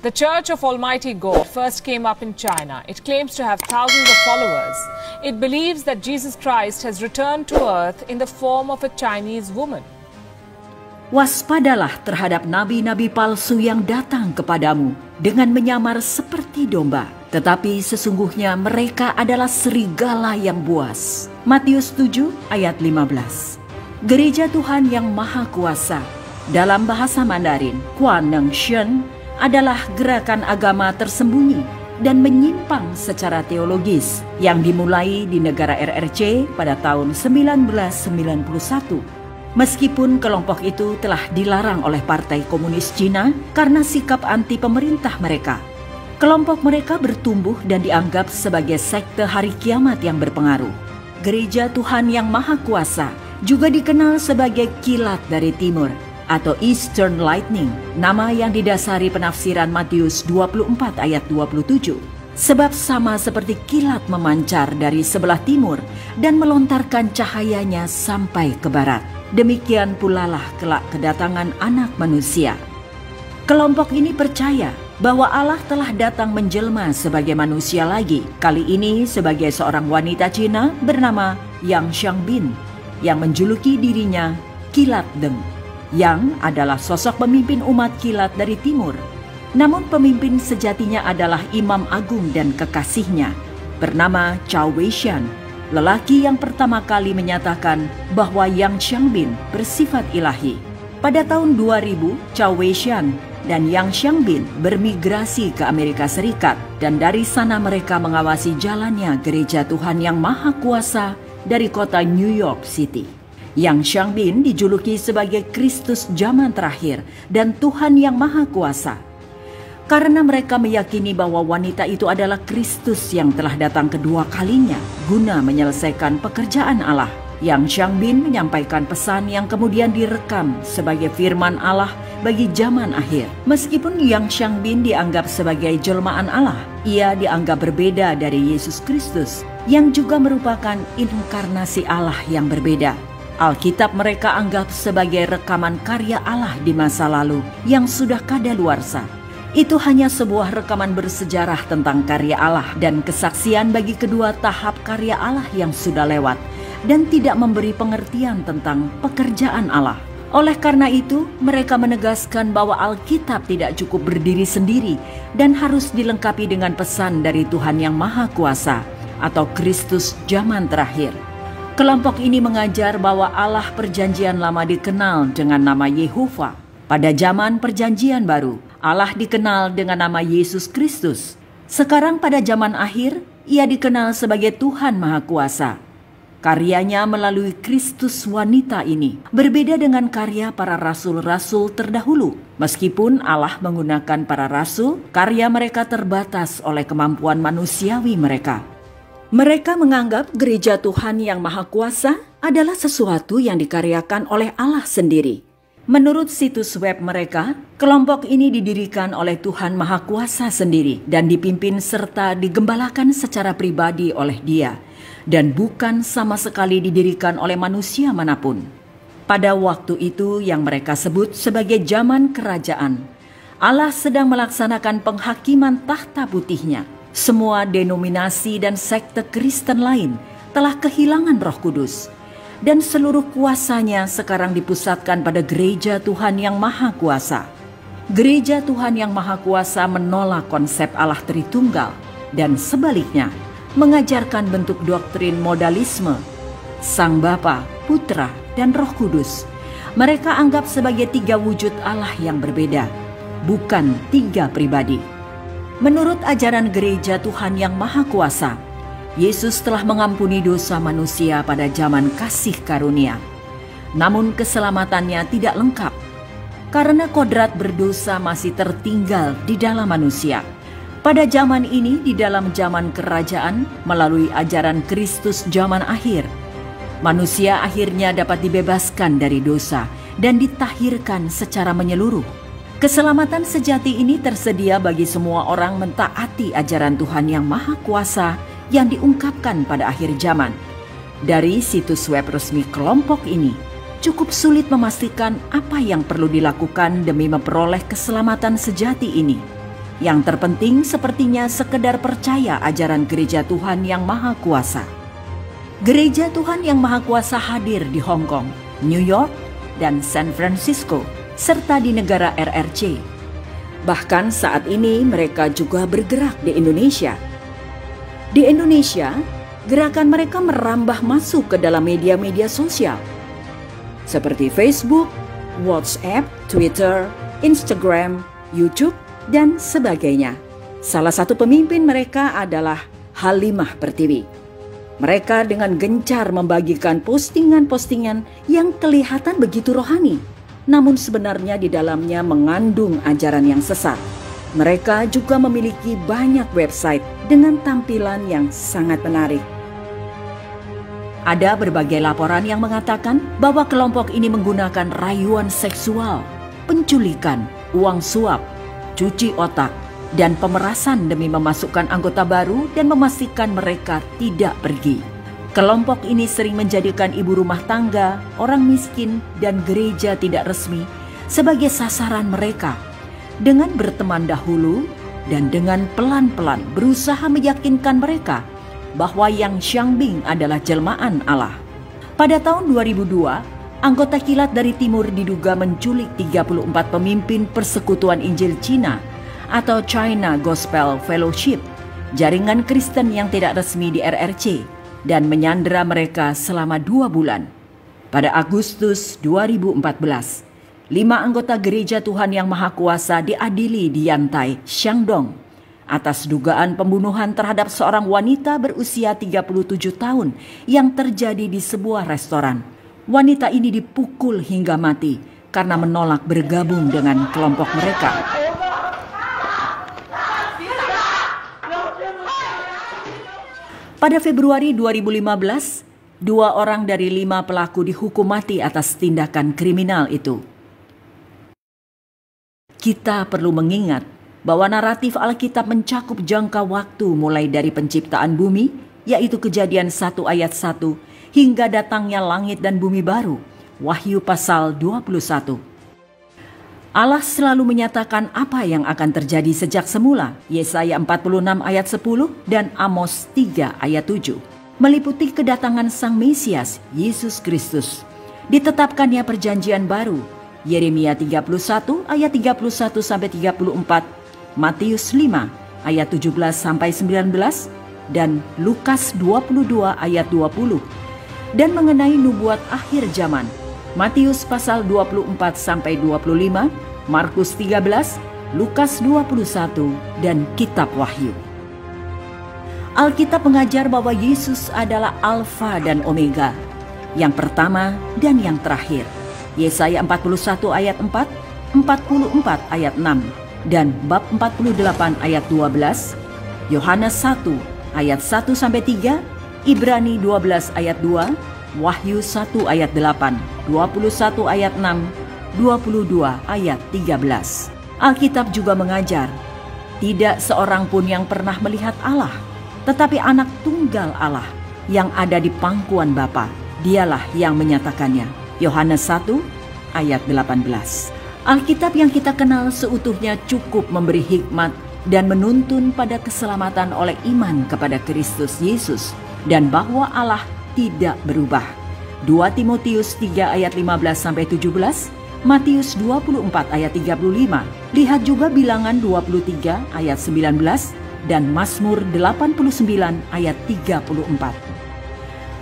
The Church of Almighty God first came up in China. It claims to have thousands of followers. It believes that Jesus Christ has returned to earth in the form of a Chinese woman. Waspadalah terhadap nabi-nabi palsu yang datang kepadamu dengan menyamar seperti domba, tetapi sesungguhnya mereka adalah serigala yang buas. Matius 7 ayat 15. Gereja Tuhan yang Maha Kuasa, dalam bahasa Mandarin, Kuan Neng Shen, adalah gerakan agama tersembunyi dan menyimpang secara teologis yang dimulai di negara RRC pada tahun 1991. Meskipun kelompok itu telah dilarang oleh Partai Komunis Cina karena sikap anti pemerintah mereka, kelompok mereka bertumbuh dan dianggap sebagai sekte hari kiamat yang berpengaruh. Gereja Tuhan yang Maha Kuasa juga dikenal sebagai kilat dari timur atau Eastern Lightning, nama yang didasari penafsiran Matius 24 ayat 27. Sebab sama seperti kilat memancar dari sebelah timur dan melontarkan cahayanya sampai ke barat. Demikian pula lah kelak kedatangan Anak Manusia. Kelompok ini percaya bahwa Allah telah datang menjelma sebagai manusia lagi, kali ini sebagai seorang wanita Cina bernama Yang Xiangbin, yang menjuluki dirinya Kilat Deng, yang adalah sosok pemimpin umat kilat dari timur. Namun pemimpin sejatinya adalah Imam Agung dan kekasihnya, bernama Cao Weishan, lelaki yang pertama kali menyatakan bahwa Yang Xiangbin bersifat ilahi. Pada tahun 2000, Cao Weishan dan Yang Xiangbin bermigrasi ke Amerika Serikat, dan dari sana mereka mengawasi jalannya Gereja Tuhan yang Maha Kuasa dari kota New York City. Yang Xiangbin dijuluki sebagai Kristus zaman terakhir dan Tuhan yang Maha Kuasa, karena mereka meyakini bahwa wanita itu adalah Kristus yang telah datang kedua kalinya guna menyelesaikan pekerjaan Allah. Yang Xiangbin menyampaikan pesan yang kemudian direkam sebagai firman Allah bagi zaman akhir. Meskipun Yang Xiangbin dianggap sebagai jelmaan Allah, ia dianggap berbeda dari Yesus Kristus yang juga merupakan inkarnasi Allah yang berbeda. Alkitab mereka anggap sebagai rekaman karya Allah di masa lalu yang sudah kadaluarsa. Itu hanya sebuah rekaman bersejarah tentang karya Allah dan kesaksian bagi kedua tahap karya Allah yang sudah lewat, dan tidak memberi pengertian tentang pekerjaan Allah. Oleh karena itu, mereka menegaskan bahwa Alkitab tidak cukup berdiri sendiri dan harus dilengkapi dengan pesan dari Tuhan yang Maha Kuasa atau Kristus zaman terakhir. Kelompok ini mengajar bahwa Allah Perjanjian Lama dikenal dengan nama Yehova. Pada zaman Perjanjian Baru, Allah dikenal dengan nama Yesus Kristus. Sekarang pada zaman akhir, ia dikenal sebagai Tuhan Maha Kuasa. Karyanya melalui Kristus wanita ini berbeda dengan karya para rasul-rasul terdahulu. Meskipun Allah menggunakan para rasul, karya mereka terbatas oleh kemampuan manusiawi mereka. Mereka menganggap Gereja Tuhan yang Maha Kuasa adalah sesuatu yang dikaryakan oleh Allah sendiri. Menurut situs web mereka, kelompok ini didirikan oleh Tuhan Maha Kuasa sendiri dan dipimpin serta digembalakan secara pribadi oleh Dia, dan bukan sama sekali didirikan oleh manusia manapun. Pada waktu itu yang mereka sebut sebagai zaman kerajaan, Allah sedang melaksanakan penghakiman tahta putihnya. Semua denominasi dan sekte Kristen lain telah kehilangan Roh Kudus, dan seluruh kuasanya sekarang dipusatkan pada Gereja Tuhan yang Maha Kuasa. Gereja Tuhan yang Maha Kuasa menolak konsep Allah Tritunggal dan sebaliknya mengajarkan bentuk doktrin modalisme, Sang Bapa, Putra, dan Roh Kudus. Mereka anggap sebagai tiga wujud Allah yang berbeda, bukan tiga pribadi. Menurut ajaran Gereja Tuhan yang Maha Kuasa, Yesus telah mengampuni dosa manusia pada zaman kasih karunia. Namun keselamatannya tidak lengkap, karena kodrat berdosa masih tertinggal di dalam manusia. Pada zaman ini, di dalam zaman kerajaan, melalui ajaran Kristus zaman akhir, manusia akhirnya dapat dibebaskan dari dosa dan ditahirkan secara menyeluruh. Keselamatan sejati ini tersedia bagi semua orang mentaati ajaran Tuhan yang Maha Kuasa yang diungkapkan pada akhir zaman. Dari situs web resmi kelompok ini, cukup sulit memastikan apa yang perlu dilakukan demi memperoleh keselamatan sejati ini. Yang terpenting sepertinya sekedar percaya ajaran Gereja Tuhan Yang Maha Kuasa. Gereja Tuhan Yang Maha Kuasa hadir di Hong Kong, New York, dan San Francisco, serta di negara RRC. Bahkan saat ini mereka juga bergerak di Indonesia. Di Indonesia, gerakan mereka merambah masuk ke dalam media-media sosial seperti Facebook, WhatsApp, Twitter, Instagram, YouTube, dan sebagainya. Salah satu pemimpin mereka adalah Halimah Pertiwi. Mereka dengan gencar membagikan postingan-postingan yang kelihatan begitu rohani, namun sebenarnya di dalamnya mengandung ajaran yang sesat. Mereka juga memiliki banyak website dengan tampilan yang sangat menarik. Ada berbagai laporan yang mengatakan bahwa kelompok ini menggunakan rayuan seksual, penculikan, uang suap, cuci otak, dan pemerasan demi memasukkan anggota baru dan memastikan mereka tidak pergi. Kelompok ini sering menjadikan ibu rumah tangga, orang miskin, dan gereja tidak resmi sebagai sasaran mereka dengan berteman dahulu dan dengan pelan-pelan berusaha meyakinkan mereka bahwa Yang Xiangbing adalah jelmaan Allah. Pada tahun 2002, anggota kilat dari timur diduga menculik 34 pemimpin Persekutuan Injil Cina atau China Gospel Fellowship, jaringan Kristen yang tidak resmi di RRC, dan menyandera mereka selama 2 bulan. Pada Agustus 2014, 5 anggota Gereja Tuhan Yang Maha Kuasa diadili di Yantai, Shandong, atas dugaan pembunuhan terhadap seorang wanita berusia 37 tahun yang terjadi di sebuah restoran. Wanita ini dipukul hingga mati karena menolak bergabung dengan kelompok mereka. Pada Februari 2015, 2 orang dari 5 pelaku dihukum mati atas tindakan kriminal itu. Kita perlu mengingat bahwa naratif Alkitab mencakup jangka waktu mulai dari penciptaan bumi, yaitu Kejadian 1 ayat 1, hingga datangnya langit dan bumi baru, Wahyu pasal 21. Allah selalu menyatakan apa yang akan terjadi sejak semula, Yesaya 46 ayat 10 dan Amos 3 ayat 7, meliputi kedatangan Sang Mesias, Yesus Kristus. Ditetapkannya perjanjian baru, Yeremia 31 ayat 31-34, Matius 5 ayat 17-19, dan Lukas 22 ayat 20. Dan mengenai nubuat akhir zaman, Matius pasal 24-25, Markus 13, Lukas 21, dan Kitab Wahyu. Alkitab mengajar bahwa Yesus adalah Alfa dan Omega, yang pertama dan yang terakhir. Yesaya 41 ayat 4, 44 ayat 6, dan bab 48 ayat 12, Yohanes 1 ayat 1-3, Ibrani 12 ayat 2, Wahyu 1 ayat 8, 21 ayat 6, 22 ayat 13. Alkitab juga mengajar, tidak seorang pun yang pernah melihat Allah, tetapi anak tunggal Allah yang ada di pangkuan Bapa, dialah yang menyatakannya. Yohanes 1 ayat 18. Alkitab yang kita kenal seutuhnya cukup memberi hikmat dan menuntun pada keselamatan oleh iman kepada Kristus Yesus dan bahwa Allah tidak berubah. 2 Timotius 3 ayat 15-17, Matius 24 ayat 35, lihat juga Bilangan 23 ayat 19 dan Mazmur 89 ayat 34.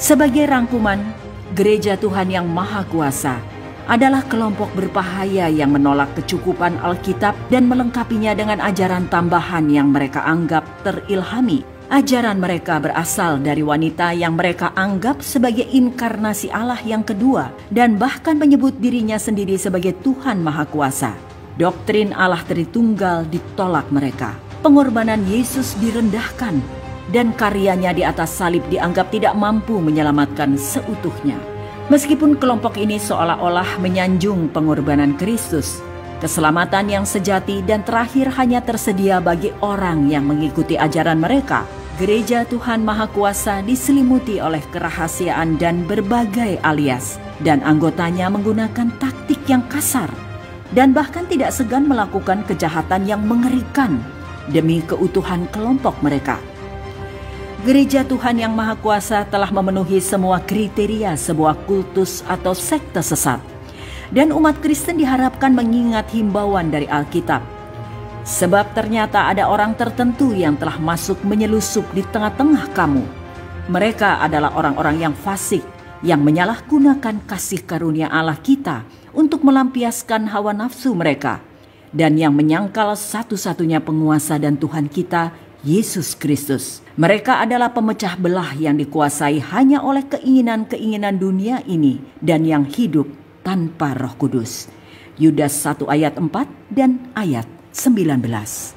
Sebagai rangkuman, Gereja Tuhan Yang Maha Kuasa adalah kelompok berbahaya yang menolak kecukupan Alkitab dan melengkapinya dengan ajaran tambahan yang mereka anggap terilhami. Ajaran mereka berasal dari wanita yang mereka anggap sebagai inkarnasi Allah yang kedua dan bahkan menyebut dirinya sendiri sebagai Tuhan Maha Kuasa. Doktrin Allah Tritunggal ditolak mereka. Pengorbanan Yesus direndahkan dan karyanya di atas salib dianggap tidak mampu menyelamatkan seutuhnya. Meskipun kelompok ini seolah-olah menyanjung pengorbanan Kristus, keselamatan yang sejati dan terakhir hanya tersedia bagi orang yang mengikuti ajaran mereka. Gereja Tuhan Maha Kuasa diselimuti oleh kerahasiaan dan berbagai alias, dan anggotanya menggunakan taktik yang kasar dan bahkan tidak segan melakukan kejahatan yang mengerikan demi keutuhan kelompok mereka. Gereja Tuhan Yang Maha Kuasa telah memenuhi semua kriteria sebuah kultus atau sekte sesat. Dan umat Kristen diharapkan mengingat himbauan dari Alkitab. Sebab ternyata ada orang tertentu yang telah masuk menyelusup di tengah-tengah kamu. Mereka adalah orang-orang yang fasik, yang menyalahgunakan kasih karunia Allah kita untuk melampiaskan hawa nafsu mereka, dan yang menyangkal satu-satunya penguasa dan Tuhan kita, Yesus Kristus. Mereka adalah pemecah belah yang dikuasai hanya oleh keinginan-keinginan dunia ini dan yang hidup tanpa Roh Kudus. Yudas 1 ayat 4 dan ayat 19.